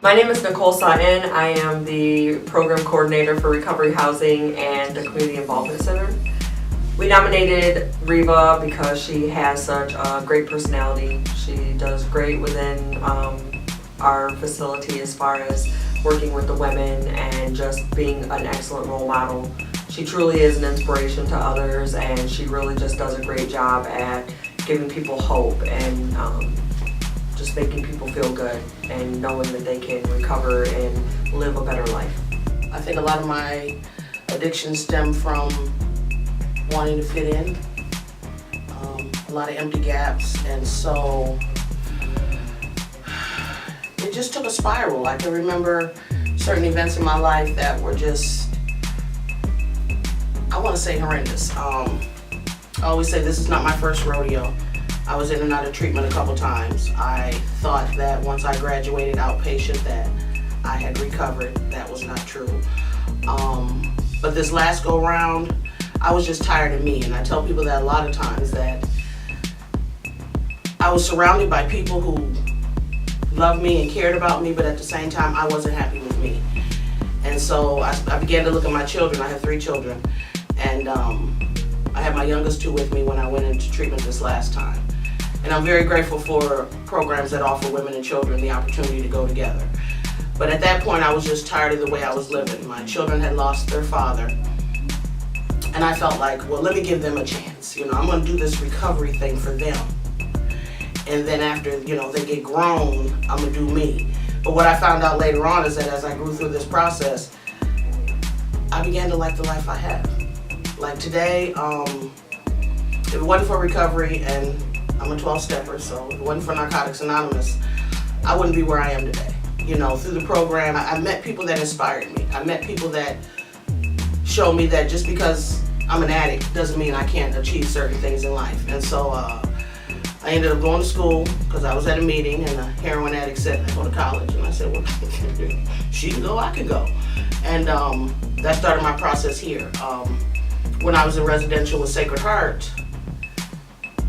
My name is Nicole Sutton. I am the program coordinator for Recovery Housing and the Community Involvement Center. We nominated Reva because she has such a great personality. She does great within our facility as far as working with the women and just being an excellent role model. She truly is an inspiration to others, and she really just does a great job at giving people hope and just making people feel good and knowing that they can recover and live a better life. I think a lot of my addictions stem from wanting to fit in, a lot of empty gaps, and so it just took a spiral. I can remember certain events in my life that were just, I want to say, horrendous. I always say this is not my first rodeo. I was in and out of treatment a couple times. I thought that once I graduated outpatient that I had recovered. That was not true. But this last go round, I was just tired of me, and I tell people that a lot of times, that I was surrounded by people who loved me and cared about me, but at the same time I wasn't happy with me. And so I began to look at my children. I have 3 children, and I had my youngest 2 with me when I went into treatment this last time. And I'm very grateful for programs that offer women and children the opportunity to go together. But at that point I was just tired of the way I was living. My children had lost their father, and I felt like, well, let me give them a chance. I'm gonna do this recovery thing for them. And then after, they get grown, I'm gonna do me. But what I found out later on is that as I grew through this process, I began to like the life I have. Like today, if it wasn't for recovery, and I'm a 12-stepper, so if it wasn't for Narcotics Anonymous, I wouldn't be where I am today. Through the program, I met people that inspired me. I met people that showed me that just because I'm an addict doesn't mean I can't achieve certain things in life. And so I ended up going to school because I was at a meeting and a heroin addict said, I go to college. And I said, well, she can go, I can go. And that started my process here. When I was in residential with Sacred Heart,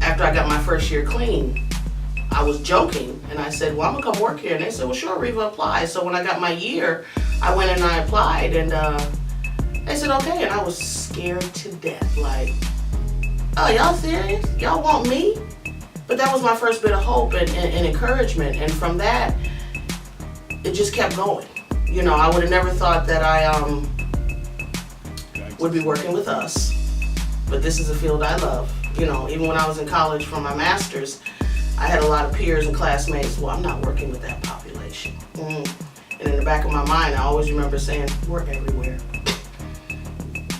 after I got my first year clean, I was joking and I said, well, I'm gonna come work here. And they said, well, sure, Reva, apply. So when I got my year, I went and I applied, and they said, okay. And I was scared to death. Like, oh, y'all serious? Y'all want me? But that was my first bit of hope and encouragement. And from that, it just kept going. I would have never thought that I would be working with us. But this is a field I love. Even when I was in college for my master's, I had a lot of peers and classmates, well, I'm not working with that population. And in the back of my mind, I always remember saying, we're everywhere.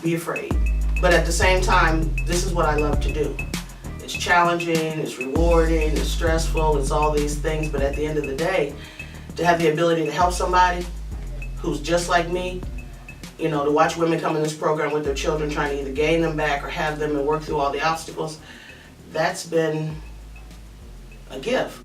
Be afraid. But at the same time, this is what I love to do. It's challenging, it's rewarding, it's stressful, it's all these things, but at the end of the day, to have the ability to help somebody who's just like me, to watch women come in this program with their children, trying to either gain them back or have them and work through all the obstacles, that's been a gift.